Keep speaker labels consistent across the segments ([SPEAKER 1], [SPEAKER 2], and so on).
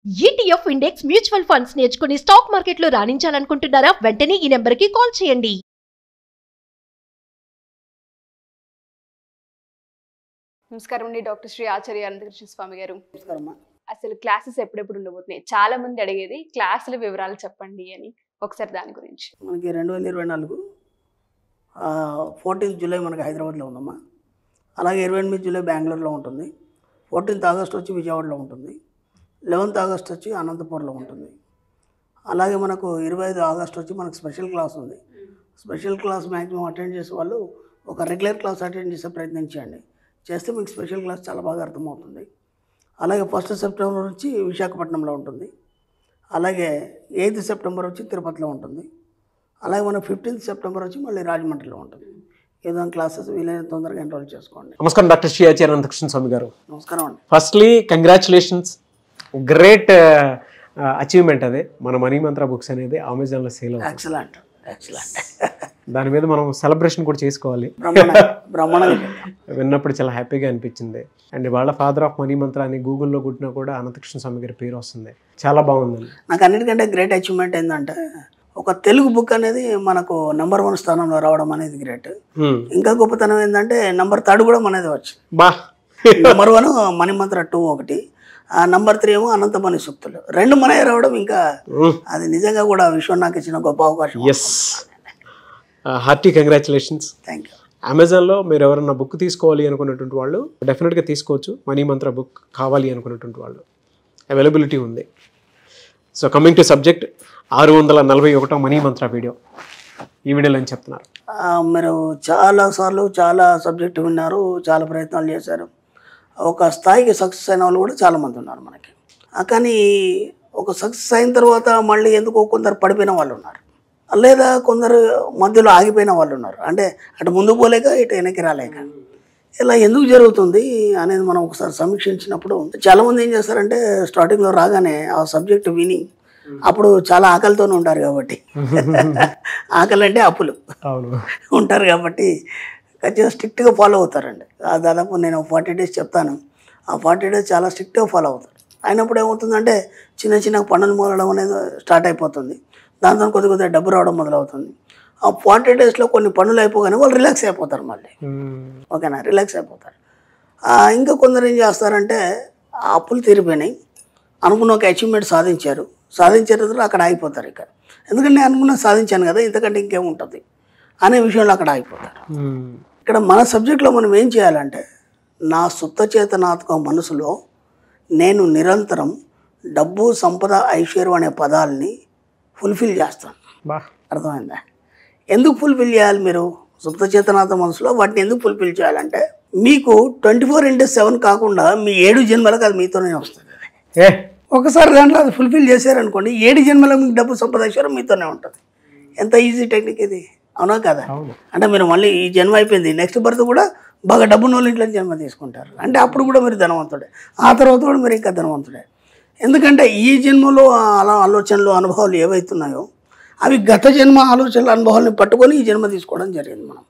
[SPEAKER 1] ETF index mutual funds నేర్చుకుని stock మార్కెట్లో రాణించాలనుకుంటున్నారా? వెంటనే ఈ నెంబర్కి కాల్ చేయండి.
[SPEAKER 2] నమస్కారం అండి, డాక్టర్ శ్రీ ఆచార్య అనంతకృష్ణ స్వామి గారు.
[SPEAKER 3] నమస్కారం.
[SPEAKER 2] అసలు క్లాసెస్ ఎప్పుడెప్పుడు ఉండబోతున్నాయి? చాలా మంది అడిగేది క్లాసుల వివరాలు చెప్పండి అని. ఒకసారి దాని గురించి.
[SPEAKER 3] మనకి 2024 14th జూలై మనకి హైదరాబాద్లో ఉందమ్మా. అలాగే 28 జూలై బెంగళూరులో ఉంటుంది. 14th ఆగస్ట్ వచ్చి విజయవాడలో ఉంటుంది. 11th ఆగస్ట్ వచ్చి అనంతపూర్లో ఉంటుంది. అలాగే మనకు 25 ఆగస్ట్ వచ్చి మనకు స్పెషల్ క్లాస్ ఉంది. స్పెషల్ క్లాస్ మ్యాక్సిమం అటెండ్ చేసే వాళ్ళు ఒక రెగ్యులర్ క్లాస్ అటెండ్ చేసే ప్రయత్నం చేయండి. చేస్తే మీకు స్పెషల్ క్లాస్ చాలా బాగా అర్థమవుతుంది. అలాగే 1st సెప్టెంబర్ వచ్చి విశాఖపట్నంలో ఉంటుంది. అలాగే 8th సెప్టెంబర్ వచ్చి తిరుపతిలో ఉంటుంది. అలాగే మన 15th సెప్టెంబర్ వచ్చి మళ్ళీ రాజమండ్రిలో ఉంటుంది. ఏదైనా క్లాసెస్ వీలైన తొందరగా ఎన్రోల్ చేసుకోండి.
[SPEAKER 4] నమస్కారం డాక్టర్ శ్రీ ఆచార్య అనంతకృష్ణ స్వామి గారు.
[SPEAKER 3] నమస్కారం అండి.
[SPEAKER 4] Firstly congratulations, great achievement. అదే మన మనీ మంత్ర బుక్స్ అనేది అమెజాన్లో సేల్ అవుతుంది.
[SPEAKER 3] Excellent excellent.
[SPEAKER 4] దాని మీద మనం సెలబ్రేషన్ కూడా చేసుకోవాలి.
[SPEAKER 3] బ్రహ్మాండంగా
[SPEAKER 4] విన్నప్పుడు చాలా హ్యాపీగా అనిపించింది. అండ్ వాళ్ళ ఫాదర్ ఆఫ్ మనీ మంత్ర అని గూగుల్లో కొట్టినా కూడా అనంతకృష్ణ స్వామి గారి పేరు వస్తుంది. చాలా బాగుందండి.
[SPEAKER 3] నాకు అన్నిటికంటే గ్రేట్ అచీవ్మెంట్ ఏంటంటే ఒక తెలుగు బుక్ అనేది మనకు నెంబర్ 1 స్థానంలో రావడం అనేది గ్రేట్. ఇంకా గొప్పతనం ఏంటంటే నెంబర్ 3 కూడా మనది వచ్చి నెంబర్ 1 మణిమంత్ర 2 ఒకటి, నెంబర్ 3 ఏమో అనంతమణి సూక్తులు 2 మనయే రావడం ఇంకా అది నిజంగా కూడా విశ్వం నాకు ఇచ్చిన గొప్ప అవకాశం.
[SPEAKER 4] Yes, hearty congratulations.
[SPEAKER 3] Thank you.
[SPEAKER 4] అమెజాన్లో మీరు ఎవరైనా బుక్ తీసుకోవాలి అనుకున్నటువంటి వాళ్ళు డెఫినెట్గా తీసుకోవచ్చు. మనీ మంత్ర బుక్ కావాలి అనుకున్నటువంటి వాళ్ళు అవైలబిలిటీ ఉంది. సో కమింగ్ టు సబ్జెక్ట్, 641వ మనీ మంత్ర వీడియో. ఈ వీడియోలో ఏం చెప్తున్నారు?
[SPEAKER 3] మీరు చాలాసార్లు చాలా సబ్జెక్టు విన్నారు, చాలా ప్రయత్నాలు చేశారు. ఒక స్థాయికి సక్సెస్ అయిన వాళ్ళు కూడా చాలామంది ఉన్నారు మనకి. కానీ ఒక సక్సెస్ అయిన తర్వాత మళ్ళీ ఎందుకో కొందరు పడిపోయిన వాళ్ళు ఉన్నారు, లేదా కొందరు మధ్యలో ఆగిపోయిన వాళ్ళు ఉన్నారు. అంటే అటు ముందు పోలేక ఇటు వెనక్కి రాలేక. ఇలా ఎందుకు జరుగుతుంది అనేది మనం ఒకసారి సమీక్షించినప్పుడు చాలామంది ఏం చేస్తారంటే స్టార్టింగ్లో రాగానే ఆ సబ్జెక్ట్ విని అప్పుడు చాలా ఆకలితోనే ఉంటారు కాబట్టి ఆకలి అంటే అప్పులు ఉంటారు కాబట్టి ఖచ్చితంగా స్ట్రిక్ట్గా ఫాలో అవుతారండి. దాదాపు నేను 40 days చెప్తాను. ఆ 40 days చాలా స్ట్రిక్ట్గా ఫాలో అవుతారు. అయినప్పుడు ఏమవుతుందంటే చిన్న చిన్న పనులు మొదలడం అనేది స్టార్ట్ అయిపోతుంది. దాంతో కొద్దిగా డబ్బు రావడం మొదలవుతుంది. ఆ 40 daysలో కొన్ని పనులు అయిపోగానే వాళ్ళు రిలాక్స్ అయిపోతారు మళ్ళీ. ఓకేనా, రిలాక్స్ అయిపోతారు. ఇంకా కొందరు ఏం చేస్తారంటే ఆ అప్పులు తీరిపోయినాయి, అనుకున్న ఒక అచీవ్మెంట్ సాధించిన తర్వాత అక్కడ ఆగిపోతారు. ఇక్కడ ఎందుకంటే నేను అనుకున్న సాధించాను కదా, ఇంతకంటే ఇంకేముంటుంది అనే విషయంలో అక్కడ ఆగిపోతారు. ఇక్కడ మన సబ్జెక్ట్లో మనం ఏం చేయాలంటే నా సుప్త చేతనాత్మక మనసులో నేను నిరంతరం డబ్బు, సంపద, ఐశ్వర్యం అనే పదాలని ఫుల్ఫిల్ చేస్తాను. అర్థమైందా? ఎందుకు ఫుల్ఫిల్ చేయాలి? మీరు సుప్త చేతనాత్మక మనసులో వాటిని ఎందుకు ఫుల్ఫిల్ చేయాలంటే మీకు 24/7 కాకుండా మీ 7 జన్మలకు అది మీతోనే వస్తుంది. ఒకసారి దాంట్లో అది ఫుల్ఫిల్ చేశారనుకోండి, 7 జన్మలకు మీకు డబ్బు, సంపద, ఐశ్వర్యం మీతోనే ఉంటుంది. ఎంత ఈజీ టెక్నిక్ ఇది, అవునా కదా? అంటే మీరు మళ్ళీ ఈ జన్మ అయిపోయింది, నెక్స్ట్ బర్త్ కూడా బాగా డబ్బున్న వాళ్ళ ఇంట్లో జన్మ తీసుకుంటారు. అంటే అప్పుడు కూడా మీరు ధనవంతుడే, ఆ తర్వాత కూడా మీరు ఇంకా ధనవంతుడే. ఎందుకంటే ఈ జన్మలో అలా ఆలోచనలు, అనుభవాలు ఏవైతున్నాయో అవి గత జన్మ ఆలోచనల అనుభవాలను పట్టుకొని ఈ జన్మ తీసుకోవడం జరిగింది. మనం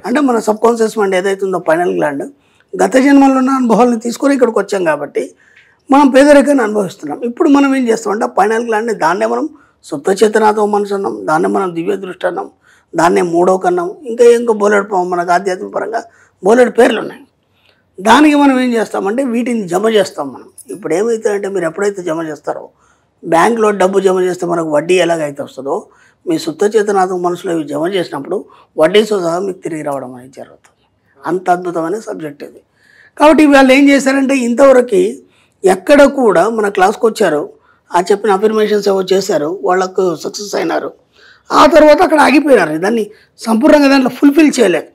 [SPEAKER 3] అంటే మన సబ్కాన్షియస్ మైండ్ ఏదైతుందో పైనల్ గ్లాండ్ గత జన్మలో ఉన్న అనుభవాలను తీసుకొని ఇక్కడికి వచ్చాం కాబట్టి మనం పేదరికాన్ని అనుభవిస్తున్నాం. ఇప్పుడు మనం ఏం చేస్తామంటే పైనల్ గ్లాండ్ని దాన్నే మనం సుప్త చేతనాత్మక మనసు అన్నాం, దాన్నే మనం దివ్య దృష్టి అన్నాం, దాన్నే మూడో కన్నాం, ఇంకా బోలెడు మనకు ఆధ్యాత్మిక పరంగా బోలెడు పేర్లు ఉన్నాయి. దానికి మనం ఏం చేస్తామంటే వీటిని జమ చేస్తాం. మనం ఇప్పుడు ఏమవుతుందంటే మీరు ఎప్పుడైతే జమ చేస్తారో బ్యాంకులో డబ్బు జమ చేస్తే మనకు వడ్డీ ఎలాగైతే వస్తుందో మీ సుప్త చేతనాత్మక మనసులో ఇవి జమ చేసినప్పుడు వడ్డీతో సహా మీకు తిరిగి రావడం అనేది జరుగుతుంది. అంత అద్భుతమైన సబ్జెక్ట్ ఇది. కాబట్టి వాళ్ళు ఏం చేశారంటే ఇంతవరకు ఎక్కడ కూడా మన క్లాస్కి వచ్చారు, ఆ చెప్పిన అఫర్మేషన్స్ ఏవో చేశారు, వాళ్ళకు సక్సెస్ అయినారు, ఆ తర్వాత అక్కడ ఆగిపోయినారు. దాన్ని సంపూర్ణంగా దాంట్లో ఫుల్ఫిల్ చేయలేదు.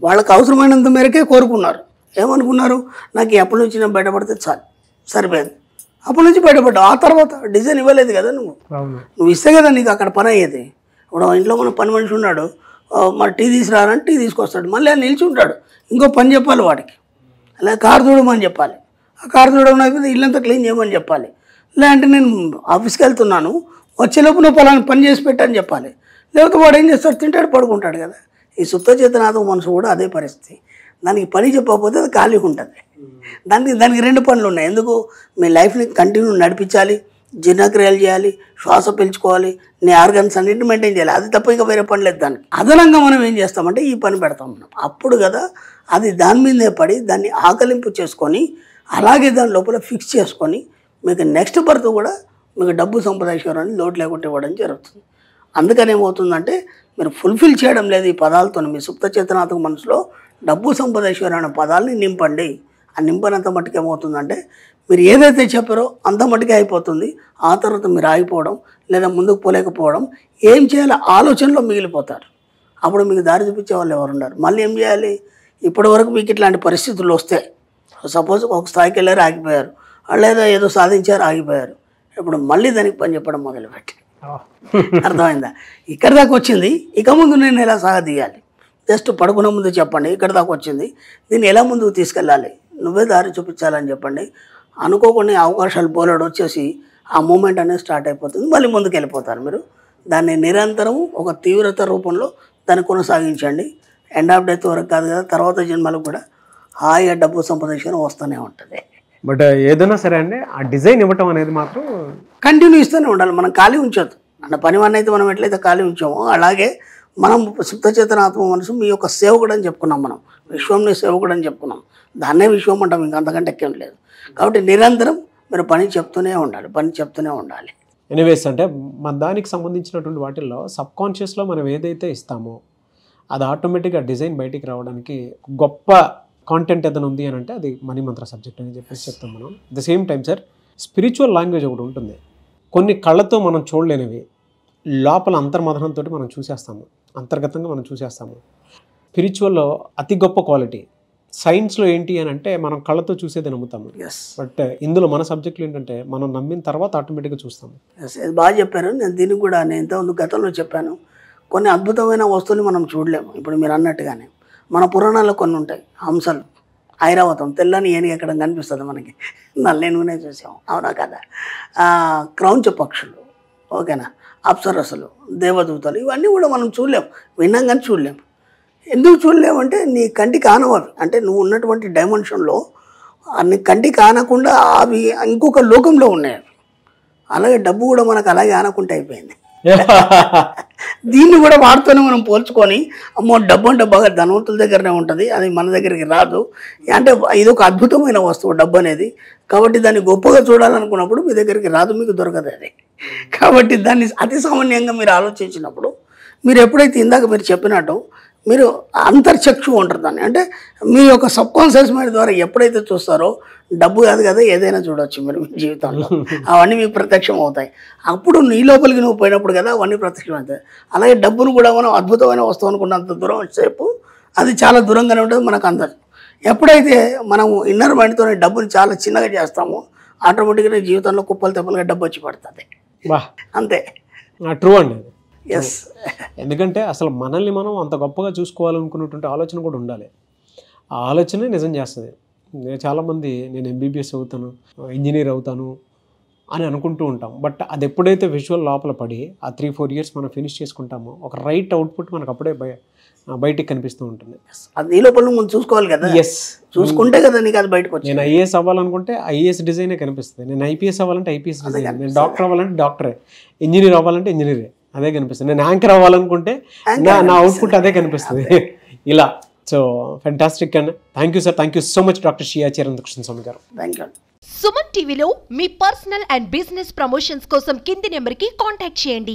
[SPEAKER 3] వాళ్ళకి అవసరమైనంత మేరకే కోరుకున్నారు. ఏమనుకున్నారు, నాకు ఎప్పటి నుంచి నేను బయటపడితే చాలు, సరిపోయింది. అప్పటి నుంచి బయటపడ్డావు. ఆ తర్వాత డిజైన్ ఇవ్వలేదు కదా నువ్వు ఇస్తే కదా నీకు అక్కడ పని అయ్యేది. ఇప్పుడు ఇంట్లో మన పని మనిషి ఉన్నాడు, మరి టీ తీసుకురారంటే టీ తీసుకొస్తాడు, మళ్ళీ ఆయన నిలిచి ఉంటాడు, ఇంకో పని చెప్పాలి వాడికి, అలా కారు చూడమని చెప్పాలి, ఆ కారు చూడడం అయిపోతే ఇల్లంతా క్లీన్ చేయమని చెప్పాలి, లేదంటే నేను ఆఫీస్కి వెళ్తున్నాను వచ్చేలోపు నువ్వు పలానా పని చేసి పెట్టని చెప్పాలి. లేకపోతే వాడు ఏం చేస్తాడు, తింటాడు, పడుకుంటాడు కదా. ఈ సుప్త చేతనాత్మక మనసు కూడా అదే పరిస్థితి. దానికి పని చెప్పకపోతే అది ఖాళీగా ఉంటుంది. దానికి 2 పనులు ఉన్నాయి. ఎందుకు, మీ లైఫ్ని కంటిన్యూ నడిపించాలి, జీర్ణక్రియలు చేయాలి, శ్వాస పీల్చుకోవాలి, నీ ఆర్గన్స్ అన్నింటిని మెయింటైన్ చేయాలి. అది తప్ప ఇంకా వేరే పని లేదు దానికి. అదనంగా మనం ఏం చేస్తామంటే ఈ పని పెడతాం మనం. అప్పుడు కదా అది దాని మీదే పడి దాన్ని ఆకలింపు చేసుకొని అలాగే దాని లోపల ఫిక్స్ చేసుకొని మీకు నెక్స్ట్ బర్త్ కూడా మీకు డబ్బు సంపాదించుకోవడానికి లోటు లేకుండా ఇవ్వడం జరుగుతుంది. అందుకని ఏమవుతుందంటే మీరు ఫుల్ఫిల్ చేయడం లేదు ఈ పదాలతో. మీ సుప్త చేతనాత్మక మనసులో డబ్బు సంపాదించుకోవడం అనే పదాలని నింపండి. ఆ నింపనంత మట్టుకు ఏమవుతుందంటే మీరు ఏదైతే చెప్పారో అంత మట్టుకే అయిపోతుంది. ఆ తర్వాత మీరు ఆగిపోవడం లేదా ముందుకు పోలేకపోవడం, ఏం చేయాలో ఆలోచనలో మిగిలిపోతారు. అప్పుడు మీకు దారి చూపించే వాళ్ళు ఎవరు ఉన్నారు. మళ్ళీ ఏం చేయాలి? ఇప్పటి వరకు మీకు ఇట్లాంటి పరిస్థితులు వస్తే సపోజ్ ఒక స్థాయికి వెళ్ళారు ఆగిపోయారు, లేదా ఏదో సాధించారు ఆగిపోయారు, ఇప్పుడు మళ్ళీ దానికి పని చెప్పడం మొదలుపెట్టి అర్థమైందా? ఇక్కడ దాకా వచ్చింది, ఇక ముందు నేను ఎలా సాగదీయాలి? జస్ట్ పడుకునే ముందు చెప్పండి, ఇక్కడ దాకా వచ్చింది, దీన్ని ఎలా ముందుకు తీసుకెళ్ళాలి, నువ్వే దారి చూపించాలని చెప్పండి. అనుకోకుండా అవకాశాలు బోలెడు వచ్చేసి ఆ మూమెంట్ అనేది స్టార్ట్ అయిపోతుంది. మళ్ళీ ముందుకు వెళ్ళిపోతారు మీరు. దాన్ని నిరంతరం ఒక తీవ్రత రూపంలో దాన్ని కొనసాగించండి. ఎండ్ ఆఫ్ డెత్ వరకు కాదు కదా, తర్వాత జన్మలకు కూడా హాయిగా డబ్బు సంపాదించుకొని వస్తూనే ఉంటుంది.
[SPEAKER 4] బట్ ఏదైనా సరే అండి, ఆ డిజైన్ ఇవ్వటం అనేది మాత్రం
[SPEAKER 3] కంటిన్యూ ఇస్తూనే ఉండాలి. మనం ఖాళీ ఉంచొద్దు. అంటే పని వాడిని అయితే మనం ఎట్లయితే ఖాళీ ఉంచామో అలాగే మనం సుప్తచేతన ఆత్మ మనసు మీ యొక్క సేవకుడు అని చెప్పుకున్నాం. మనం విశ్వంని సేవకుడు అని చెప్పుకున్నాం. దాన్నే విశ్వం అంటాం, ఇంకా అంతకంటే ఎక్కేం లేదు. కాబట్టి నిరంతరం మీరు పని చెప్తూనే ఉండాలి, పని చెప్తూనే ఉండాలి.
[SPEAKER 4] ఎనీవేస్ అంటే మన దానికి సంబంధించినటువంటి వాటిల్లో సబ్కాన్షియస్లో మనం ఏదైతే ఇస్తామో అది ఆటోమేటిక్గా డిజైన్ బయటికి రావడానికి గొప్ప కాంటెంట్ ఏదైనా ఉంది అని అంటే అది మనీ మంత్ర సబ్జెక్ట్ అని చెప్పేసి చెప్తాం మనం. The same time sir, spiritual language ఒకటి ఉంటుంది. కొన్ని కళ్ళతో మనం చూడలేనివి లోపల అంతర్మథనంతో మనం చూసేస్తాము, అంతర్గతంగా మనం చూసేస్తాము. స్పిరిచువల్లో అతి గొప్ప క్వాలిటీ. సైన్స్లో ఏంటి అని అంటే మనం కళ్ళతో చూసేది నమ్ముతాము, బట్ ఇందులో మన సబ్జెక్టులు ఏంటంటే మనం నమ్మిన తర్వాత ఆటోమేటిక్గా చూస్తాము.
[SPEAKER 3] ఇది బాగా చెప్పారు. నేను దీనికి కూడా నేను ఇంతకుముందు గతంలో చెప్పాను, కొన్ని అద్భుతమైన వస్తువులు మనం చూడలేము. ఇప్పుడు మీరు అన్నట్టుగానే మన పురాణాల్లో కొన్ని ఉంటాయి. హంసలు, ఐరావతం, తెల్లని ఏనుగు ఎక్కడ కనిపిస్తుంది మనకి, నల్లేనుగునే చూసాము, అవునా కదా? క్రౌంచ పక్షులు, ఓకేనా, అప్సరసలు, దేవదూతలు, ఇవన్నీ కూడా మనం చూడలేము, విన్నాం కానీ చూడలేము. ఎందుకు చూడలేమంటే నీ కంటికి ఆనవవి. అంటే నువ్వు ఉన్నటువంటి డైమెన్షన్లో నీ కంటికి ఆనకుండా అవి ఇంకొక లోకంలో ఉన్నాయి. అలాగే డబ్బు కూడా మనకు అలాగే ఆనకుంటే అయిపోయింది. దీన్ని కూడా వాటితోనే మనం పోల్చుకొని అమ్మో డబ్బు అంటే బాగా ధనవంతుల దగ్గరనే ఉంటుంది, అది మన దగ్గరికి రాదు. అంటే ఇది ఒక అద్భుతమైన వస్తువు డబ్బు అనేది. కాబట్టి దాన్ని గొప్పగా చూడాలనుకున్నప్పుడు మీ దగ్గరికి రాదు, మీకు దొరకదు అది. కాబట్టి దాన్ని అతి సామాన్యంగా మీరు ఆలోచించినప్పుడు మీరు ఎప్పుడైతే ఇందాక మీరు చెప్పినట్టు మీరు అంతర్చక్షు ఉంటుంది దాన్ని. అంటే మీ యొక్క సబ్కాన్షియస్ మైండ్ ద్వారా ఎప్పుడైతే చూస్తారో డబ్బు కాదు కదా ఏదైనా చూడవచ్చు మీరు మీ జీవితంలో, అవన్నీ మీకు ప్రత్యక్షం అవుతాయి. అప్పుడు నీ లోపలికి నువ్వు పోయినప్పుడు కదా అవన్నీ ప్రత్యక్షం అవుతాయి. అలాగే డబ్బును కూడా మనం అద్భుతమైన వస్తువు అనుకున్నంత దూరం సేపు అది చాలా దూరంగానే ఉంటుంది మనకు అందదు. ఎప్పుడైతే మనం ఇన్నర్ మైండ్తో డబ్బుని చాలా చిన్నగా చేస్తామో ఆటోమేటిక్గా జీవితంలో కుప్పలు తెప్పలుగా డబ్బు వచ్చి పడుతుంది. అంతే.
[SPEAKER 4] ట్రూ అండి.
[SPEAKER 3] ఎస్.
[SPEAKER 4] ఎందుకంటే అసలు మనల్ని మనం అంత గొప్పగా చూసుకోవాలనుకున్నటువంటి ఆలోచన కూడా ఉండాలి. ఆ ఆలోచనే నిజం చేస్తుంది. చాలామంది నేను ఎంబీబీఎస్ అవుతాను, ఇంజనీర్ అవుతాను అని అనుకుంటూ ఉంటాం. బట్ అది ఎప్పుడైతే విజువల్ లోపల పడి ఆ 3-4 years మనం ఫినిష్ చేసుకుంటామో ఒక రైట్ అవుట్పుట్ మనకు అప్పుడే బయటికి కనిపిస్తూ ఉంటుంది.
[SPEAKER 3] అది ఈ లోపల మనం చూసుకోవాలి కదా.
[SPEAKER 4] ఎస్,
[SPEAKER 3] చూసుకుంటే కదా నీకు అది బయటకు వచ్చి.
[SPEAKER 4] నేను ఐఏఎస్ అవ్వాలనుకుంటే ఐఏఎస్ డిజైనే కనిపిస్తుంది, నేను ఐపీఎస్ అవ్వాలంటే ఐపీఎస్ డిజైన్, నేను డాక్టర్ అవ్వాలంటే డాక్టరే, ఇంజనీర్ అవ్వాలంటే ఇంజనీరే అదే కనిపిస్తుంది, నేను యాంకర్ అవ్వాలనుకుంటే నా అవుట్పుట్ అదే కనిపిస్తుంది. ఇలా so fantastic and thank you sir, thank you so much doctor Shri Chirantakrishna Swami garu.
[SPEAKER 3] Thank you.
[SPEAKER 1] Suman టీవీలో మీ పర్సనల్ అండ్ బిజినెస్ ప్రమోషన్స్ కోసం కింది నెంబర్కి కాంటాక్ట్ చేయండి.